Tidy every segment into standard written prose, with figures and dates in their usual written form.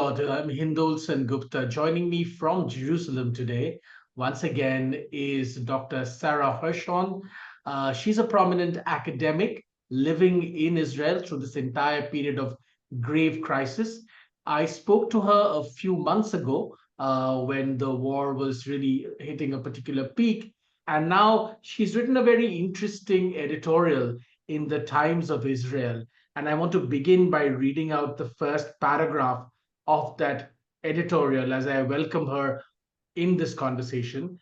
Lord. I'm Hindol Sengupta. Joining me from Jerusalem today, once again, is Dr. Sara Hirschhorn. She's a prominent academic living in Israel through this entire period of grave crisis. I spoke to her a few months ago when the war was really hitting a particular peak. And now she's written a very interesting editorial in the Times of Israel. And I want to begin by reading out the first paragraph of that editorial as I welcome her in this conversation.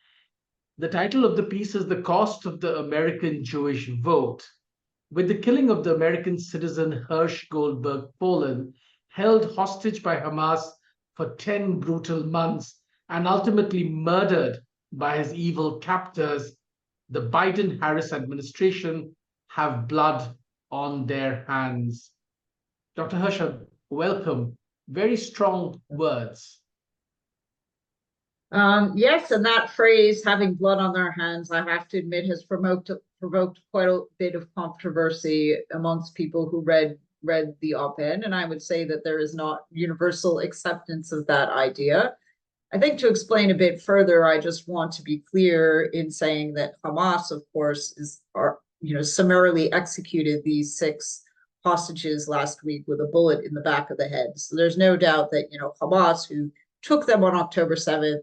The title of the piece is The Cost of the American Jewish Vote. With the killing of the American citizen Hirsch Goldberg Poland, held hostage by Hamas for 10 brutal months and ultimately murdered by his evil captors, the Biden Harris administration have blood on their hands. Dr. Hirschhorn, welcome. Very strong words. Yes, and that phrase, having blood on their hands, I have to admit, has provoked quite a bit of controversy amongst people who read the op-ed, and I would say that there is not universal acceptance of that idea. I think to explain a bit further, I just want to be clear in saying that Hamas, of course, summarily executed these 6 hostages last week with a bullet in the back of the head. So there's no doubt that, Hamas, who took them on October 7th,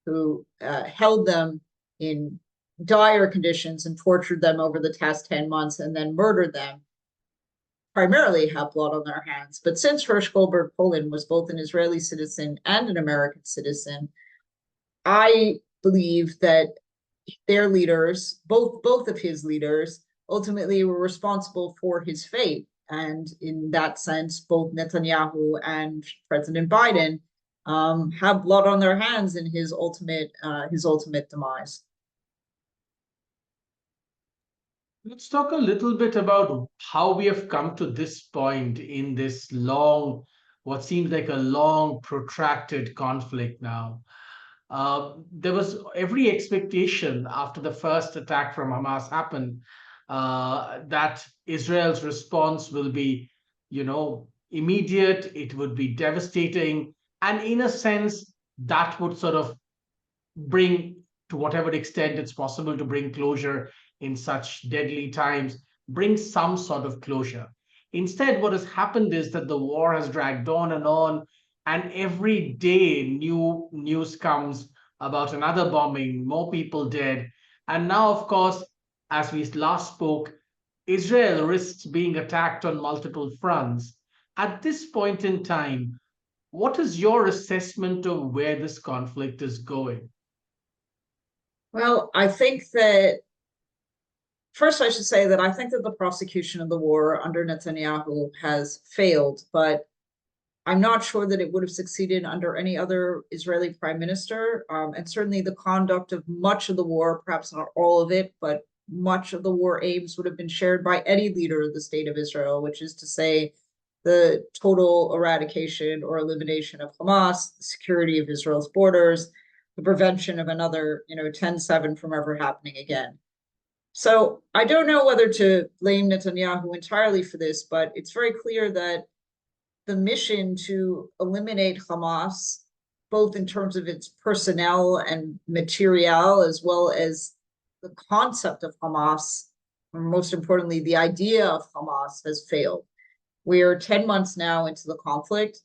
who held them in dire conditions and tortured them over the past 10 months and then murdered them, primarily have blood on their hands. But since Hirsch Goldberg Poland was both an Israeli citizen and an American citizen, I believe that their leaders, both of his leaders, ultimately were responsible for his fate. And in that sense, both Netanyahu and President Biden have blood on their hands in his ultimate demise. Let's talk a little bit about how we have come to this point in this long, what seems like a long, protracted conflict now. There was every expectation after the first attack from Hamas happened that Israel's response will be, immediate, it would be devastating, and in a sense, that would sort of bring, to whatever extent it's possible to bring closure in such deadly times, bring some sort of closure. Instead, what has happened is that the war has dragged on, and every day new news comes about another bombing, more people dead. And now, of course, as we last spoke, Israel risks being attacked on multiple fronts. At this point in time, what is your assessment of where this conflict is going? Well, I think that first I should say that I think that the prosecution of the war under Netanyahu has failed, but I'm not sure that it would have succeeded under any other Israeli prime minister. And certainly the conduct of much of the war, perhaps not all of it, but much of the war aims would have been shared by any leader of the state of Israel, which is to say the total eradication or elimination of Hamas, the security of Israel's borders, the prevention of another, 10/7 from ever happening again. So I don't know whether to blame Netanyahu entirely for this, but it's very clear that the mission to eliminate Hamas, both in terms of its personnel and material, as well as the concept of Hamas, or most importantly, the idea of Hamas, has failed. We are 10 months now into the conflict.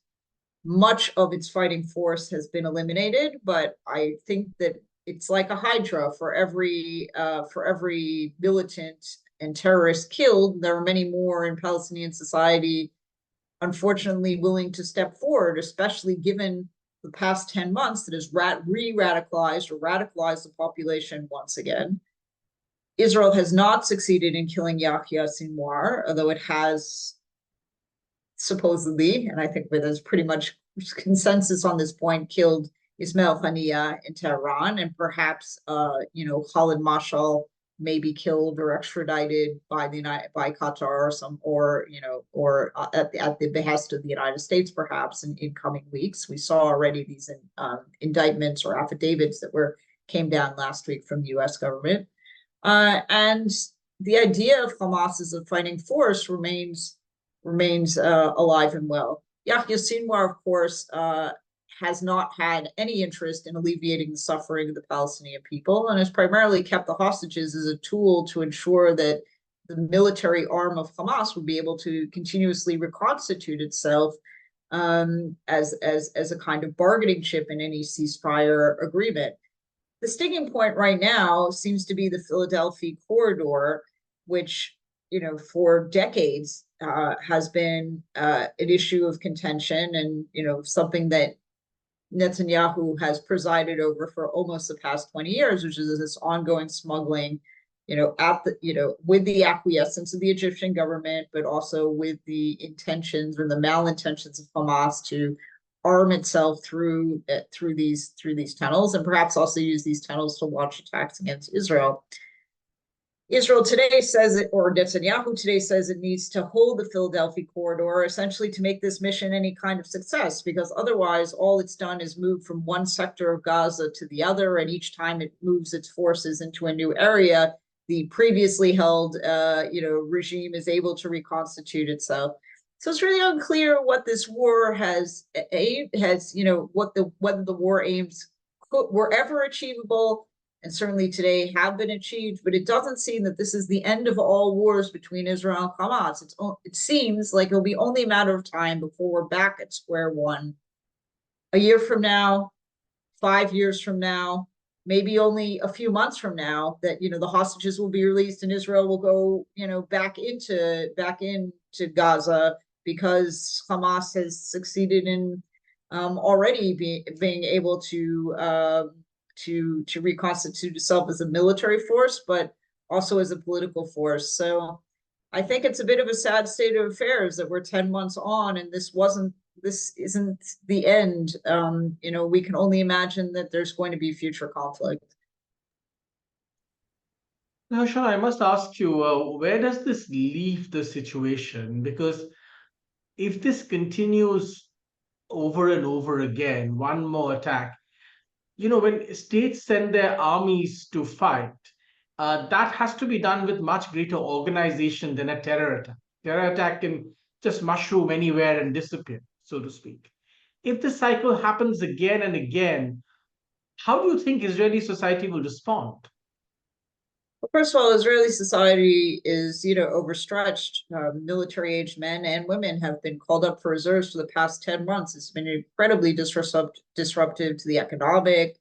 Much of its fighting force has been eliminated, but I think that it's like a hydra. For every militant and terrorist killed, there are many more in Palestinian society, unfortunately, willing to step forward, especially given the past 10 months that has re-radicalized or radicalized the population once again. Israel has not succeeded in killing Yahya Sinwar, although it has supposedly, and I think there's pretty much consensus on this point, killed Ismail Haniyeh in Tehran, and perhaps Khalid Mashal may be killed or extradited by Qatar or at the behest of the United States, perhaps in coming weeks. We saw already these indictments or affidavits that came down last week from the U.S. government, and the idea of Hamas as a fighting force remains alive and well. Yahya Sinwar, of course, has not had any interest in alleviating the suffering of the Palestinian people and has primarily kept the hostages as a tool to ensure that the military arm of Hamas would be able to continuously reconstitute itself as a kind of bargaining chip in any ceasefire agreement. The sticking point right now seems to be the Philadelphia corridor, which, for decades has been an issue of contention and, something that Netanyahu has presided over for almost the past 20 years, which is this ongoing smuggling, with the acquiescence of the Egyptian government, but also with the intentions or the malintentions of Hamas to arm itself through these tunnels, and perhaps also use these tunnels to launch attacks against Israel. Israel today says it, or Netanyahu today says it needs to hold the Philadelphia corridor essentially to make this mission any kind of success, because otherwise all it's done is move from one sector of Gaza to the other, and each time it moves its forces into a new area, the previously held regime is able to reconstitute itself. So it's really unclear what this war has whether the war aims were ever achievable, and certainly today have been achieved, but it doesn't seem that this is the end of all wars between Israel and Hamas. It seems like it'll be only a matter of time before we're back at square one. A year from now, 5 years from now, maybe only a few months from now, that the hostages will be released and Israel will go back into Gaza, because Hamas has succeeded in already being able to reconstitute itself as a military force, but also as a political force. So I think it's a bit of a sad state of affairs that we're 10 months on and this isn't the end. We can only imagine that there's going to be future conflict. Now, Sean, I must ask you, where does this leave the situation? Because if this continues over and over again, one more attack, when states send their armies to fight, that has to be done with much greater organization than a terror attack. Terror attack can just mushroom anywhere and disappear, so to speak. If this cycle happens again and again, how do you think Israeli society will respond? Well, first of all, Israeli society is, overstretched. Military-aged men and women have been called up for reserves for the past 10 months. It's been incredibly disruptive to the economic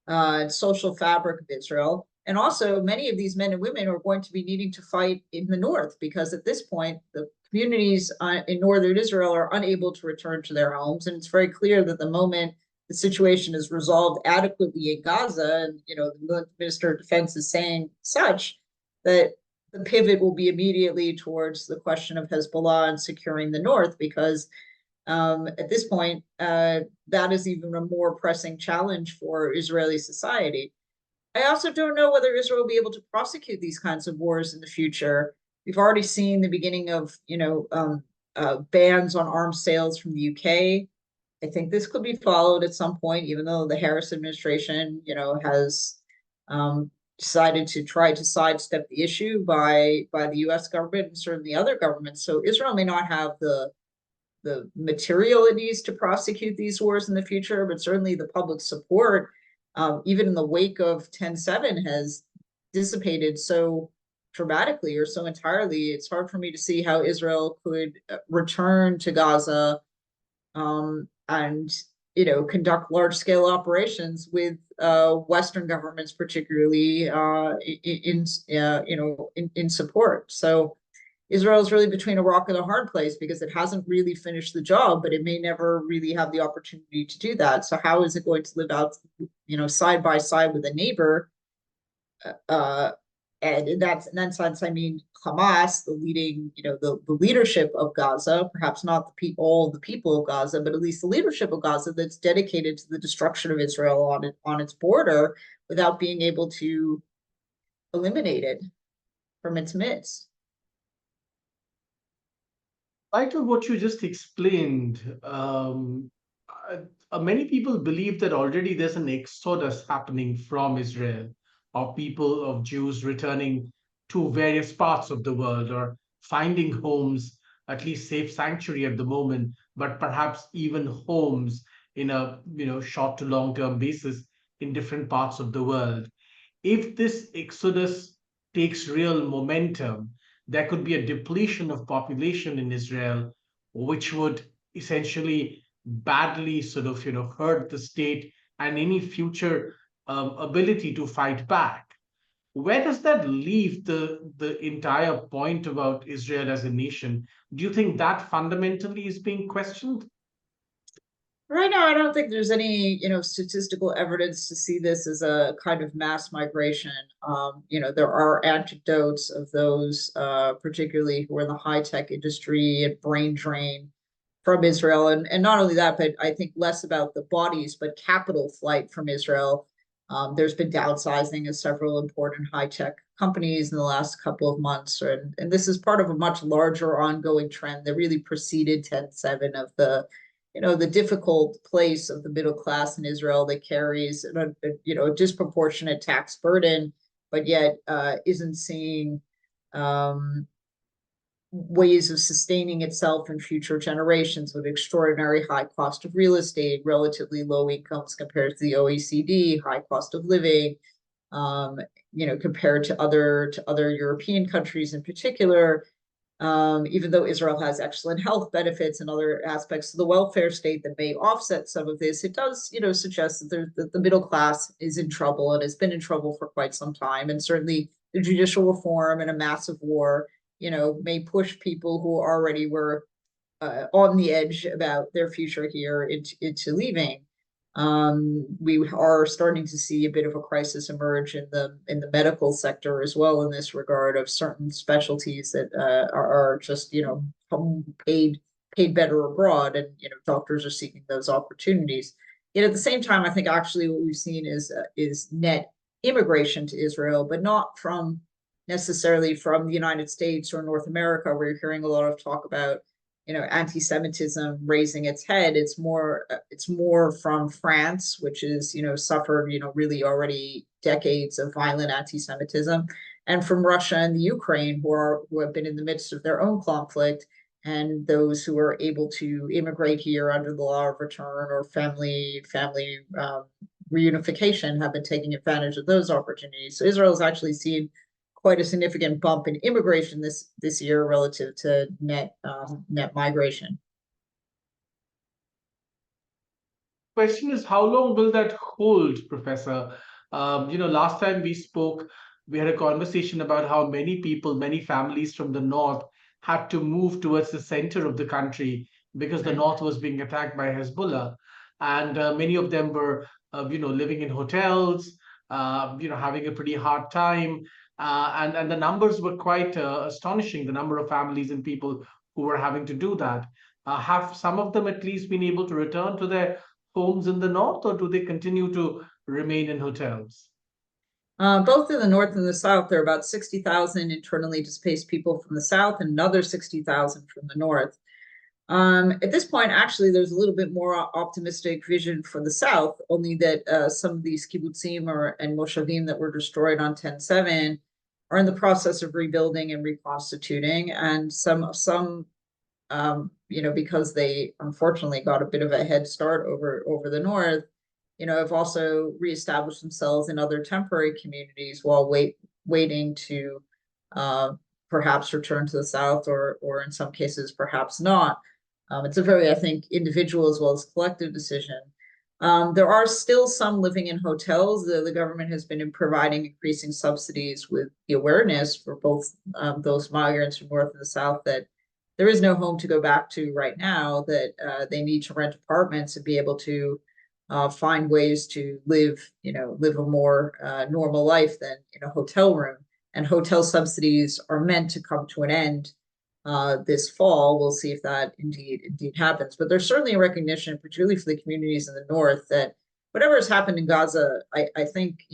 and social fabric of Israel. And also, many of these men and women are going to be needing to fight in the north, because at this point, the communities in northern Israel are unable to return to their homes. And it's very clear that the moment the situation is resolved adequately in Gaza, and the Minister of Defense is saying such, that the pivot will be immediately towards the question of Hezbollah and securing the north, because at this point, that is even a more pressing challenge for Israeli society. I also don't know whether Israel will be able to prosecute these kinds of wars in the future. We've already seen the beginning of, bans on arms sales from the UK. I think this could be followed at some point, even though the Harris administration, has decided to try to sidestep the issue by the U.S. government and certainly other governments. So Israel may not have the material it needs to prosecute these wars in the future, but certainly the public support, even in the wake of 10/7, has dissipated so dramatically or so entirely. It's hard for me to see how Israel could return to Gaza and conduct large-scale operations with Western governments, particularly in support. So Israel is really between a rock and a hard place, because it hasn't really finished the job, but it may never really have the opportunity to do that. So how is it going to live out, side by side with a neighbor? And in that sense, I mean, Hamas, the leading, the leadership of Gaza, perhaps not all the people of Gaza, but at least the leadership of Gaza, that's dedicated to the destruction of Israel on its border without being able to eliminate it from its midst. Like what you just explained, many people believe that already there's an exodus happening from Israel, of people, of Jews returning to various parts of the world or finding homes, at least safe sanctuary at the moment, but perhaps even homes in a short to long term basis in different parts of the world. If this exodus takes real momentum, there could be a depletion of population in Israel, which would essentially badly hurt the state and any future ability to fight back. Where does that leave the entire point about Israel as a nation? Do you think that fundamentally is being questioned? Right now, I don't think there's any, statistical evidence to see this as a kind of mass migration. There are anecdotes of those, particularly who are in the high tech industry and brain drain from Israel. And not only that, but I think less about the bodies, but capital flight from Israel. There's been downsizing of several important high tech companies in the last couple of months. And this is part of a much larger ongoing trend that really preceded 10/7 of the difficult place of the middle class in Israel that carries a disproportionate tax burden, but yet isn't seeing ways of sustaining itself in future generations with extraordinary high cost of real estate, relatively low incomes compared to the OECD, high cost of living, compared to other European countries in particular. Even though Israel has excellent health benefits and other aspects of the welfare state that may offset some of this, it does, suggest that the middle class is in trouble and has been in trouble for quite some time. And certainly the judicial reform and a massive war, may push people who already were on the edge about their future here into leaving. We are starting to see a bit of a crisis emerge in the medical sector as well in this regard of certain specialties that are just paid better abroad, and doctors are seeking those opportunities. Yet at the same time, I think actually what we've seen is net immigration to Israel, but not necessarily from the United States or North America, where you're hearing a lot of talk about anti-Semitism raising its head. It's more from France, which is suffered really already decades of violent anti-Semitism, and from Russia and the Ukraine, who have been in the midst of their own conflict, and those who are able to immigrate here under the law of return or family reunification have been taking advantage of those opportunities. So Israel has actually seen quite a significant bump in immigration this year relative to net migration. Question is, how long will that hold, Professor? Last time we spoke, we had a conversation about how many people, many families from the north had to move towards the center of the country because the north was being attacked by Hezbollah, and many of them were, living in hotels, having a pretty hard time, and the numbers were quite astonishing. The number of families and people who were having to do that. Have some of them at least been able to return to their homes in the north, or do they continue to remain in hotels? Both in the north and the south, there are about 60,000 internally displaced people from the south and another 60,000 from the north. At this point, actually, there's a little bit more optimistic vision for the south, only that some of these kibbutzim and moshavim that were destroyed on 10/7 are in the process of rebuilding and reconstituting, and some because they unfortunately got a bit of a head start over the north, have also reestablished themselves in other temporary communities while waiting to perhaps return to the south, or in some cases perhaps not. It's a very, I think, individual as well as collective decision. There are still some living in hotels. The government has been providing increasing subsidies with the awareness for both those migrants from north and the south that there is no home to go back to right now, that they need to rent apartments and be able to find ways to live a more normal life than in a hotel room. And hotel subsidies are meant to come to an end this fall. We'll see if that indeed happens. But there's certainly a recognition, particularly for the communities in the north, that whatever has happened in Gaza, I think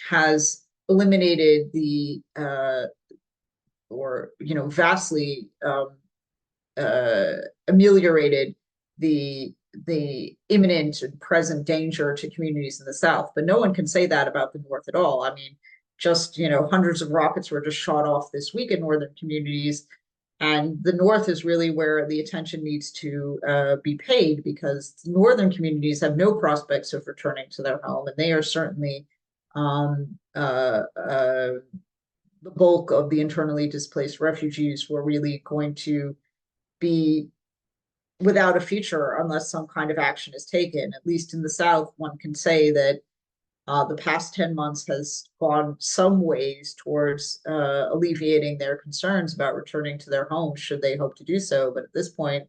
has eliminated the vastly ameliorated the imminent and present danger to communities in the south. But no one can say that about the north at all. I mean, just hundreds of rockets were just shot off this week in northern communities, And the North is really where the attention needs to be paid, because northern communities have no prospects of returning to their home, and they are certainly the bulk of the internally displaced refugees who are really going to be without a future unless some kind of action is taken. At least in the South, one can say that the past 10 months has gone some ways towards alleviating their concerns about returning to their homes, should they hope to do so. But at this point,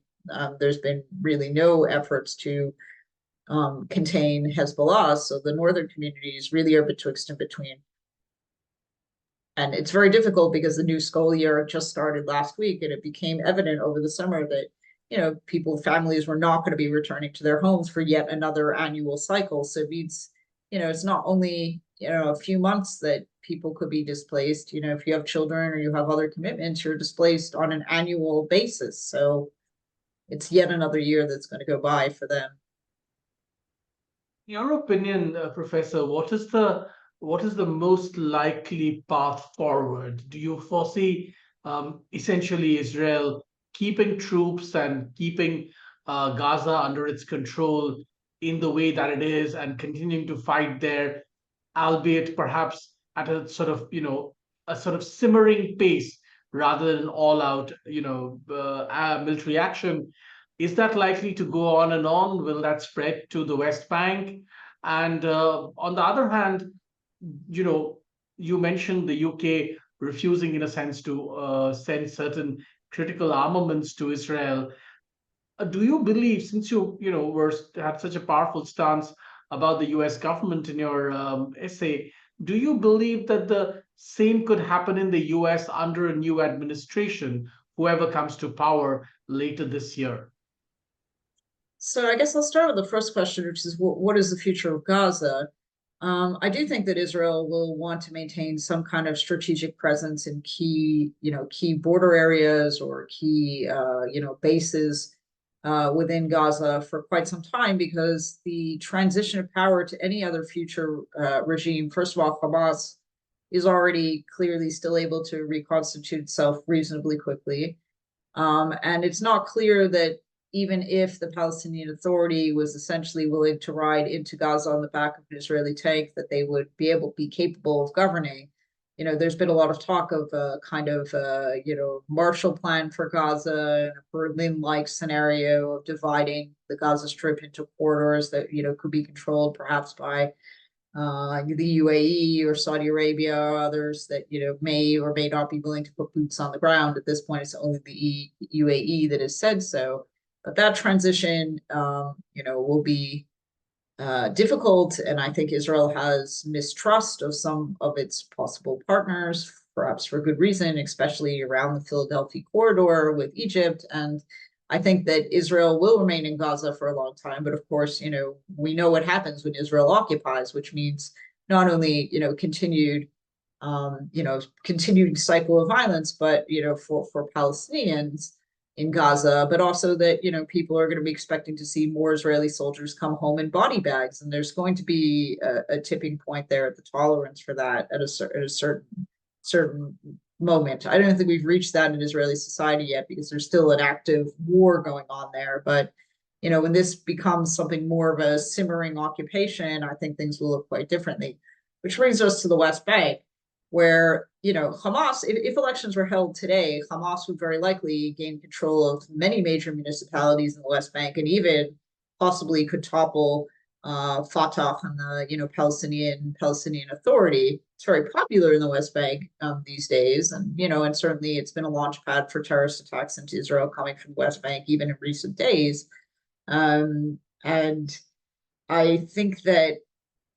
there's been really no efforts to contain Hezbollah. So the northern communities really are betwixt and between. And it's very difficult because the new school year just started last week, and it became evident over the summer that, families were not going to be returning to their homes for yet another annual cycle. So it means, it's not only, a few months that people could be displaced. If you have children or you have other commitments, you're displaced on an annual basis. So it's yet another year that's going to go by for them. In your opinion, Professor, what is the most likely path forward? Do you foresee essentially Israel keeping troops and keeping Gaza under its control in the way that it is and continuing to fight there, albeit perhaps at a sort of a sort of simmering pace rather than all out military action? Is that likely to go on and on? Will that spread to the West Bank? And on the other hand, you know, you mentioned the UK refusing, in a sense, to send certain critical armaments to Israel. Do you believe, since had such a powerful stance about the U.S. government in your essay, do you believe that the same could happen in the U.S. under a new administration, whoever comes to power later this year? So I guess I'll start with the first question, which is what is the future of Gaza? I do think that Israel will want to maintain some kind of strategic presence in key border areas or key, bases within Gaza for quite some time, because the transition of power to any other future regime, first of all, Hamas is already clearly still able to reconstitute itself reasonably quickly. And it's not clear that even if the Palestinian Authority was essentially willing to ride into Gaza on the back of an Israeli tank, that they would be capable of governing. There's been a lot of talk of a kind of Marshall Plan for Gaza, and a Berlin-like scenario of dividing the Gaza Strip into corridors that could be controlled perhaps by the UAE or Saudi Arabia or others that may or may not be willing to put boots on the ground. At this point, it's only the UAE that has said so. But that transition, will be difficult, and I think Israel has mistrust of some of its possible partners, perhaps for good reason, especially around the Philadelphia corridor with Egypt. And I think that Israel will remain in Gaza for a long time. But of course, we know what happens when Israel occupies, which means not only continued cycle of violence, but for Palestinians in Gaza, but also that people are going to be expecting to see more Israeli soldiers come home in body bags, and there's going to be a tipping point there at the tolerance for that at a certain moment. I don't think we've reached that in Israeli society yet, because there's still an active war going on there. But when this becomes something more of a simmering occupation, I think things will look quite differently. Which brings us to the West Bank, where Hamas, if elections were held today, Hamas would very likely gain control of many major municipalities in the West Bank, and even possibly could topple Fatah and the Palestinian Authority. It's very popular in the West Bank these days, and certainly it's been a launch pad for terrorist attacks into Israel coming from the West Bank, even in recent days. And I think that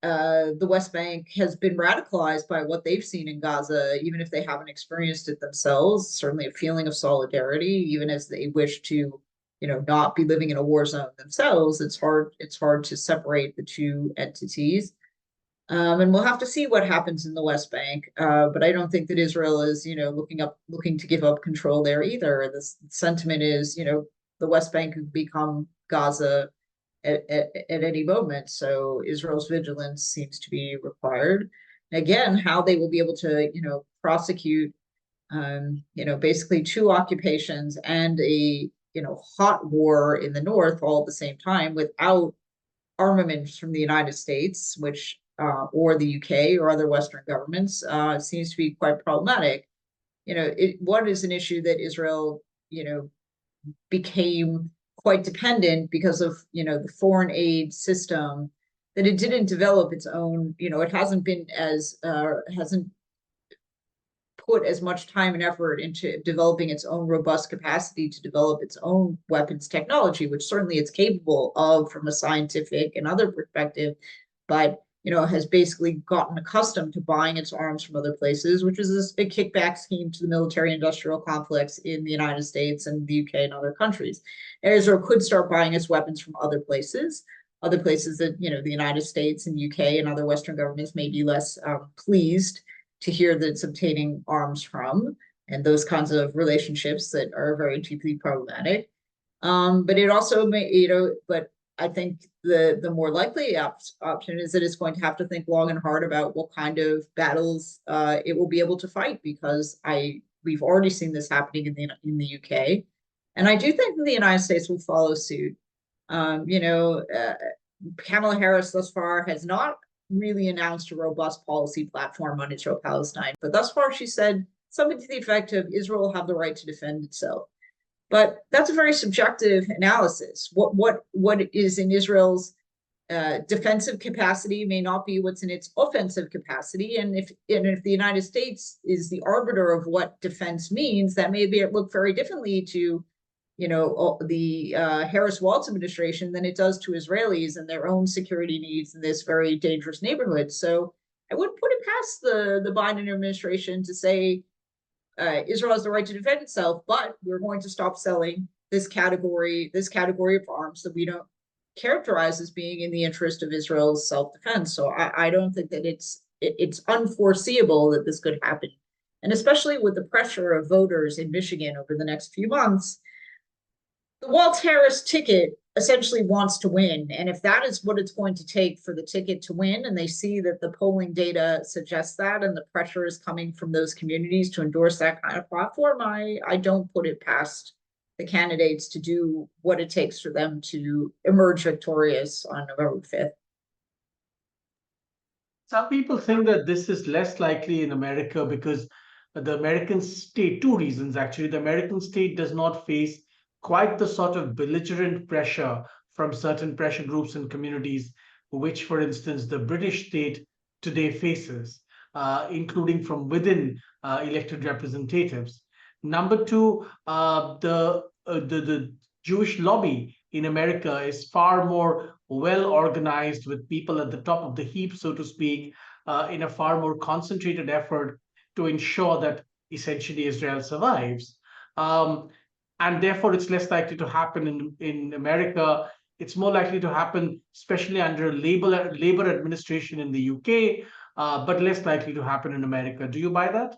the West Bank has been radicalized by what they've seen in Gaza, even if they haven't experienced it themselves. Certainly a feeling of solidarity, even as they wish to not be living in a war zone themselves. It's hard to separate the two entities. And we'll have to see what happens in the West Bank. But I don't think that Israel is looking to give up control there either. The sentiment is the West Bank could become Gaza at any moment. So Israel's vigilance seems to be required. Again, how they will be able to prosecute basically two occupations and a hot war in the north all at the same time without armaments from the United States, which or the UK or other Western governments, seems to be quite problematic. What is an issue that Israel, became quite dependent because of the foreign aid system, that it didn't develop its own. It hasn't put as much time and effort into developing its own robust capacity to develop its own weapons technology, which certainly it's capable of from a scientific and other perspective, but has basically gotten accustomed to buying its arms from other places, which is a kickback scheme to the military industrial complex in the United States and the UK and other countries. Israel could start buying its weapons from other places that the United States and UK and other Western governments may be less pleased to hear that it's obtaining arms from, and those kinds of relationships that are very deeply problematic. But it also may, but I think the more likely option is that it's going to have to think long and hard about what kind of battles it will be able to fight, because we've already seen this happening in the UK, and I do think that the United States will follow suit. Kamala Harris thus far has not really announced a robust policy platform on Israel-Palestine, but thus far she said something to the effect of Israel will have the right to defend itself. But that's a very subjective analysis. What is in Israel's defensive capacity may not be what's in its offensive capacity, and if the United States is the arbiter of what defense means, that may look very differently to the Harris-Walz administration than it does to Israelis and their own security needs in this very dangerous neighborhood. So I wouldn't put it past the Biden administration to say Israel has the right to defend itself, but we're going to stop selling this category of arms that we don't characterize as being in the interest of Israel's self-defense. So I don't think that it's unforeseeable that this could happen. And especially with the pressure of voters in Michigan over the next few months, the Walz Harris ticket essentially wants to win. And if that is what it's going to take for the ticket to win, and they see that the polling data suggests that, and the pressure is coming from those communities to endorse that kind of platform, I don't put it past the candidates to do what it takes for them to emerge victorious on November 5th. Some people think that this is less likely in America because the American state, two reasons actually. The American state does not face quite the sort of belligerent pressure from certain pressure groups and communities, which, for instance, the British state today faces, including from within elected representatives. Number two, the Jewish lobby in America is far more well organized, with people at the top of the heap, so to speak, in a far more concentrated effort to ensure that essentially Israel survives. And therefore, it's less likely to happen in America. It's more likely to happen, especially under Labour administration in the UK, but less likely to happen in America. Do you buy that?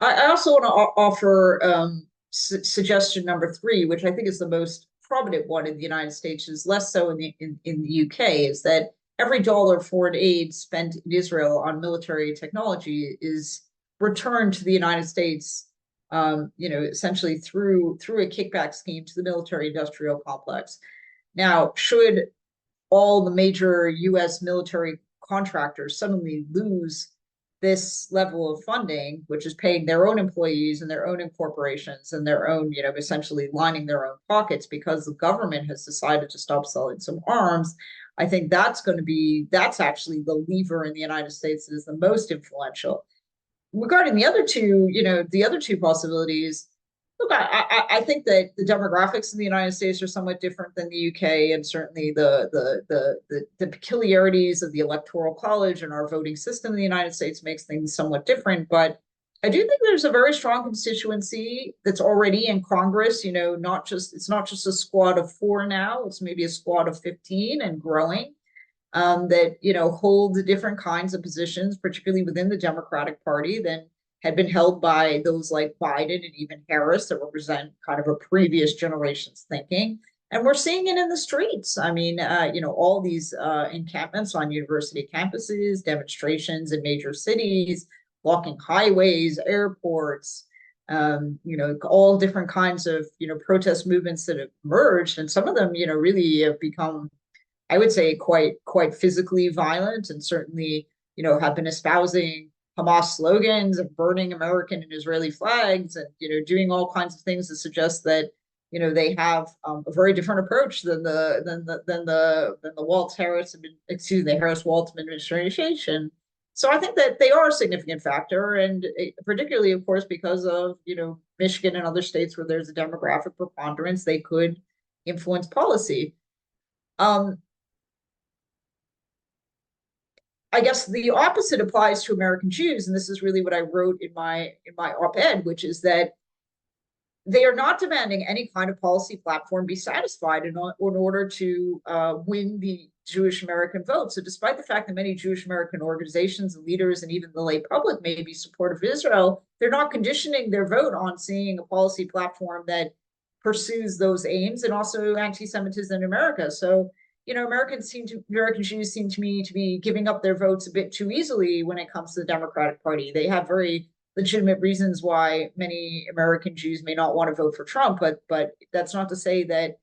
I also want to offer suggestion number 3, which I think is the most prominent one in the United States, is less so in the UK, is that every dollar foreign aid spent in Israel on military technology is returned to the United States, essentially through a kickback scheme to the military industrial complex. Now, should all the major US military contractors suddenly lose this level of funding, which is paying their own employees and their own corporations and their own, essentially lining their own pockets because the government has decided to stop selling some arms, I think that's actually the lever in the United States that is the most influential. Regarding the other two possibilities, look, I think that the demographics in the United States are somewhat different than the UK, and certainly the peculiarities of the Electoral College and our voting system in the United States makes things somewhat different. But I do think there's a very strong constituency that's already in Congress. It's not just a squad of 4 now; it's maybe a squad of 15 and growing. That hold different kinds of positions, particularly within the Democratic Party, than had been held by those like Biden and even Harris, that represent kind of a previous generation's thinking. And we're seeing it in the streets. I mean, all these encampments on university campuses, demonstrations in major cities, blocking highways, airports, all different kinds of, protest movements that have emerged. And some of them, really have become, I would say, quite physically violent, and certainly, have been espousing Hamas slogans and burning American and Israeli flags, and doing all kinds of things that suggest that they have a very different approach than the Harris-Walz administration. So I think that they are a significant factor, and particularly, of course, because of Michigan and other states where there's a demographic preponderance, they could influence policy. I guess the opposite applies to American Jews, and this is really what I wrote in my op-ed, which is that they are not demanding any kind of policy platform be satisfied in order to win the Jewish American vote. So despite the fact that many Jewish American organizations and leaders and even the lay public may be supportive of Israel, they're not conditioning their vote on seeing a policy platform that pursues those aims, and also anti-Semitism in America. So American Jews seem to me to be giving up their votes a bit too easily when it comes to the Democratic Party. They have very legitimate reasons why many American Jews may not want to vote for Trump, but that's not to say that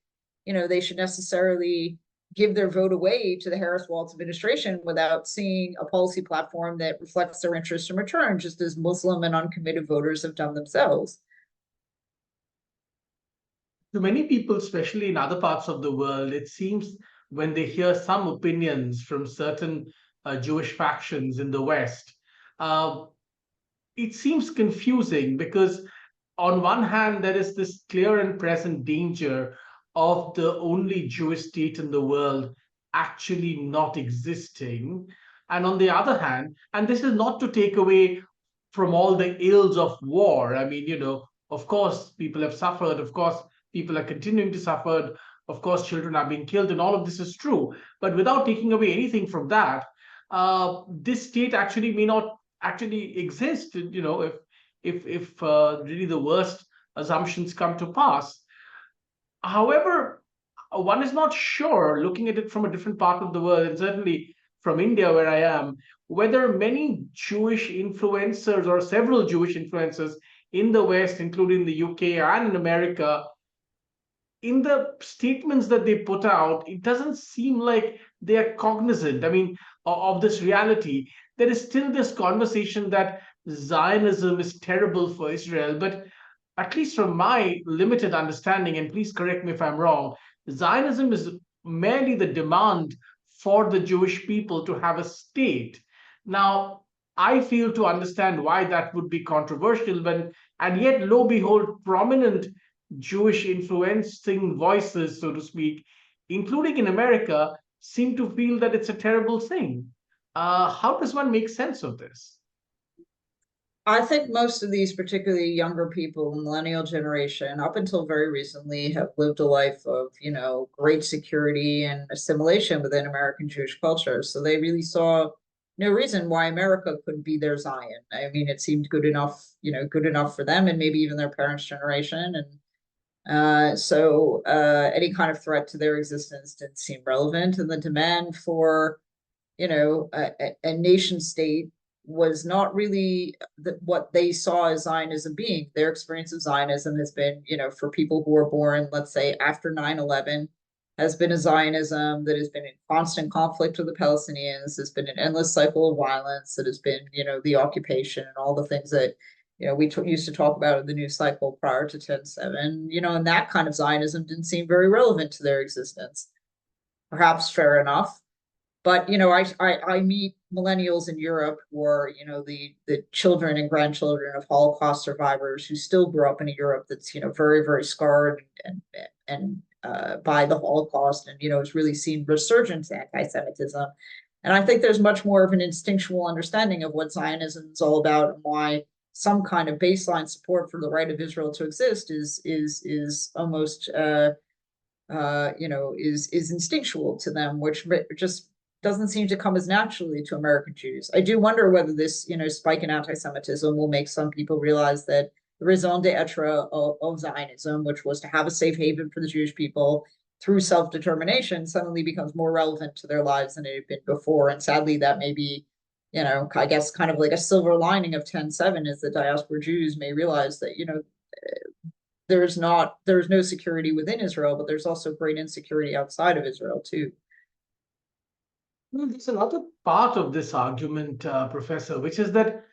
they should necessarily give their vote away to the Harris-Walz administration without seeing a policy platform that reflects their interests in return, just as Muslim and uncommitted voters have done themselves. To many people, especially in other parts of the world, it seems when they hear some opinions from certain Jewish factions in the West, it seems confusing, because on one hand, there is this clear and present danger of the only Jewish state in the world actually not existing. And on the other hand, and this is not to take away from all the ills of war. I mean, of course, people have suffered. Of course, people are continuing to suffer. Of course, children are being killed, and all of this is true. But without taking away anything from that, this state actually may not actually exist. If really the worst assumptions come to pass. However, one is not sure, looking at it from a different part of the world, and certainly from India, where I am, whether many Jewish influencers or several Jewish influencers in the West, including the UK and in America, in the statements that they put out, it doesn't seem like they are cognizant, I mean, of this reality. There is still this conversation that Zionism is terrible for Israel, but at least from my limited understanding, and please correct me if I'm wrong, Zionism is merely the demand for the Jewish people to have a state. Now, I feel to understand why that would be controversial, and yet, lo and behold, prominent Jewish influencing voices, so to speak, including in America, seem to feel that it's a terrible thing. How does one make sense of this? I think most of these, particularly younger people, the millennial generation, up until very recently, have lived a life of, great security and assimilation within American Jewish culture. So they really saw no reason why America couldn't be their Zion. I mean, it seemed good enough for them, and maybe even their parents' generation. And so any kind of threat to their existence didn't seem relevant. And the demand for, a nation state was not really what they saw as Zionism being. Their experience of Zionism has been, for people who were born, let's say, after 9/11, has been a Zionism that has been in constant conflict with the Palestinians. There's been an endless cycle of violence that has been, the occupation and all the things that, we used to talk about in the news cycle prior to 10/7, and that kind of Zionism didn't seem very relevant to their existence. Perhaps fair enough. But, I meet millennials in Europe who are, the children and grandchildren of Holocaust survivors who still grew up in a Europe that's, very, very scarred and by the Holocaust, and, has really seen resurgence anti-Semitism. And I think there's much more of an instinctual understanding of what Zionism is all about, and why some kind of baseline support for the right of Israel to exist is almost is instinctual to them, which just doesn't seem to come as naturally to American Jews. I do wonder whether this, spike in anti-Semitism will make some people realize that the raison d'etre of Zionism, which was to have a safe haven for the Jewish people through self-determination, suddenly becomes more relevant to their lives than it had been before. And sadly, that may be I guess kind of like a silver lining of 10/7 is that diaspora Jews may realize that, there's no security within Israel, but there's also great insecurity outside of Israel too. Well, there's another part of this argument, Professor, which is that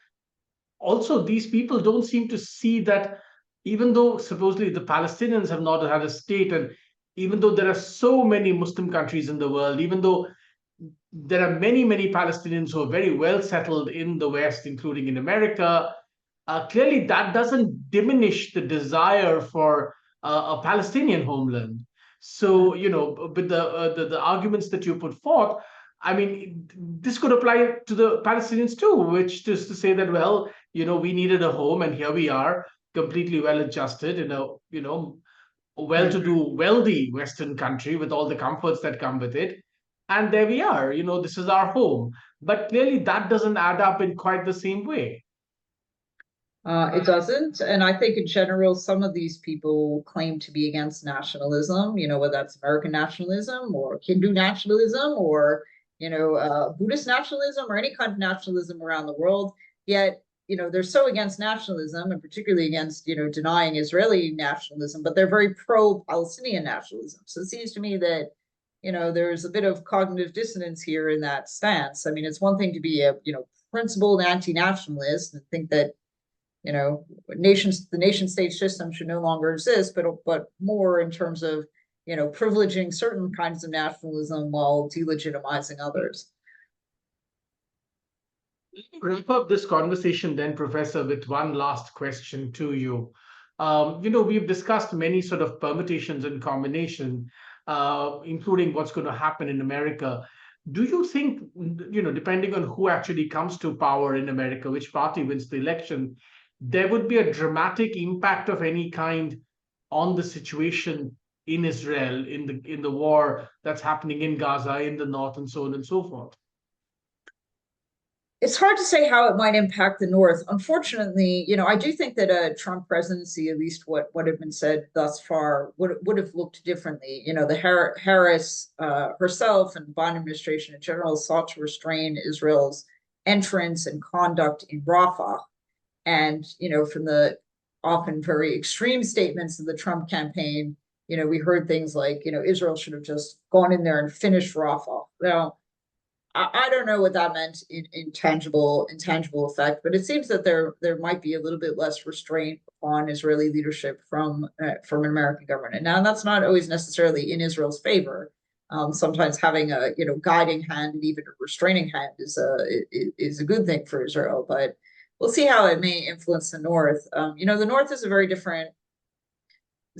also these people don't seem to see that even though supposedly the Palestinians have not had a state, and even though there are so many Muslim countries in the world, even though there are many, many Palestinians who are very well settled in the West, including in America, clearly that doesn't diminish the desire for a Palestinian homeland. So, with the arguments that you put forth, I mean, this could apply to the Palestinians too, which is to say that, well, we needed a home, and here we are, completely well adjusted in a, well-to-do, wealthy Western country with all the comforts that come with it. And there we are, this is our home. But clearly that doesn't add up in quite the same way. It doesn't. And I think in general, some of these people claim to be against nationalism, whether that's American nationalism or Hindu nationalism or, Buddhist nationalism or any kind of nationalism around the world. Yet, they're so against nationalism and particularly against, denying Israeli nationalism, but they're very pro-Palestinian nationalism. So it seems to me that, there's a bit of cognitive dissonance here in that stance. I mean, it's one thing to be a, principled anti-nationalist and think that, the nation state system should no longer exist, but more in terms of, privileging certain kinds of nationalism while delegitimizing others. Wrap up this conversation then, Professor, with one last question to you. We've discussed many sort of permutations and combination, including what's going to happen in America. Do you think, depending on who actually comes to power in America, which party wins the election, there would be a dramatic impact of any kind on the situation in Israel, in the war that's happening in Gaza, in the north, and so on and so forth? It's hard to say how it might impact the North. Unfortunately, I do think that a Trump presidency, at least what had been said thus far, would have looked differently. The Harris herself and the Biden administration in general sought to restrain Israel's entrance and conduct in Rafah. And, from the often very extreme statements of the Trump campaign, we heard things like, Israel should have just gone in there and finished Rafah. Now, I don't know what that meant in tangible effect, but it seems that there might be a little bit less restraint on Israeli leadership from an American government. And now that's not always necessarily in Israel's favor. Sometimes having a guiding hand and even a restraining hand is a good thing for Israel, but we'll see how it may influence the North. The North is a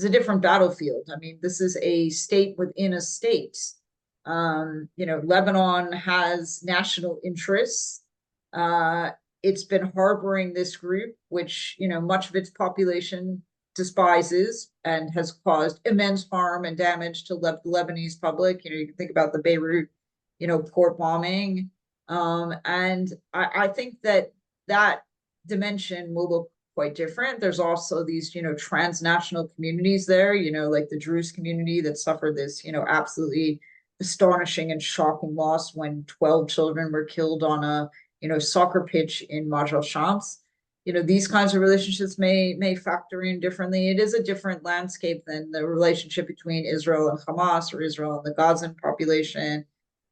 different battlefield. I mean, this is a state within a state. Lebanon has national interests. It's been harboring this group, which, much of its population despises and has caused immense harm and damage to the Lebanese public. You can think about the Beirut, port bombing. And I think that dimension will look quite different. There's also these, transnational communities there, like the Druze community that suffered this, absolutely astonishing and shocking loss when 12 children were killed on a soccer pitch in Majal Shams. These kinds of relationships may factor in differently. It is a different landscape than the relationship between Israel and Hamas, or Israel and the Gazan population,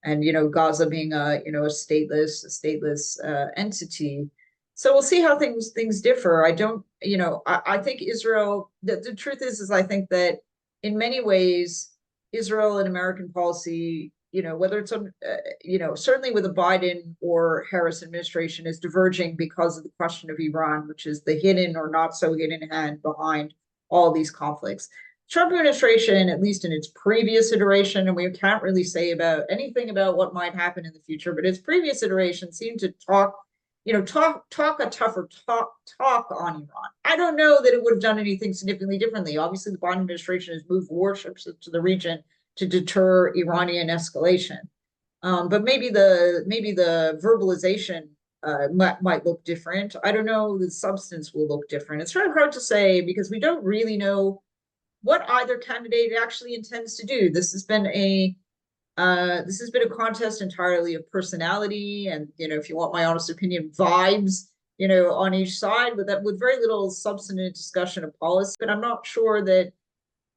and Gaza being a stateless entity. So we'll see how things differ. I think Israel, the truth is I think that in many ways Israel and American policy, whether it's certainly with the Biden or Harris administration, is diverging because of the question of Iran, which is the hidden or not so hidden hand behind all these conflicts. Trump administration, at least in its previous iteration, and we can't really say about anything about what might happen in the future, but its previous iteration seemed to talk a tougher talk on Iran. I don't know that it would have done anything significantly differently. Obviously, the Biden administration has moved warships to the region to deter Iranian escalation. But maybe the verbalization might look different. I don't know. The substance will look different. It's really hard to say because we don't really know what either candidate actually intends to do. This has been a This has been a contest entirely of personality and, if you want my honest opinion, vibes, on each side, with very little substantive discussion of policy. But I'm not sure that,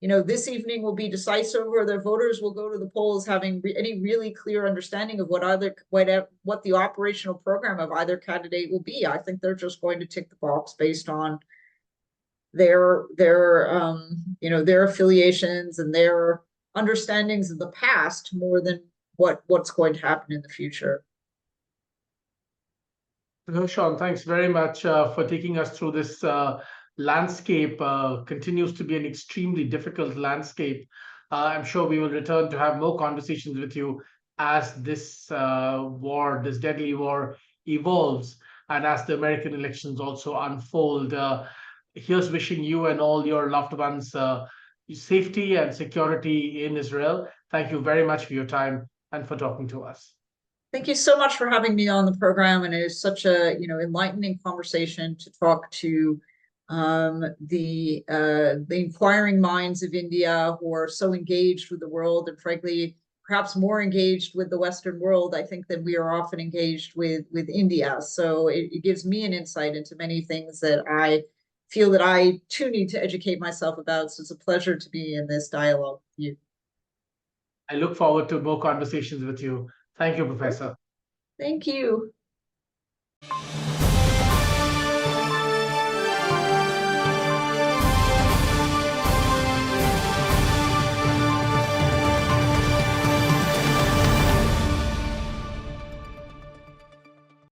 this evening will be decisive, or the voters will go to the polls having any really clear understanding of what the operational program of either candidate will be. I think they're just going to tick the box based on their affiliations and their understandings of the past more than what's going to happen in the future. Hirschhorn, thanks very much for taking us through this landscape. Continues to be an extremely difficult landscape. I'm sure we will return to have more conversations with you as this this deadly war evolves, and as the American elections also unfold. Here's wishing you and all your loved ones safety and security in Israel. Thank you very much for your time and for talking to us. Thank you so much for having me on the program, and it is such a enlightening conversation to talk to the inquiring minds of India, who are so engaged with the world, and frankly, perhaps more engaged with the Western world, I think, than we are often engaged with India. So it gives me an insight into many things that I feel that I too need to educate myself about. So it's a pleasure to be in this dialogue with you. I look forward to more conversations with you. Thank you, Professor. Thank you.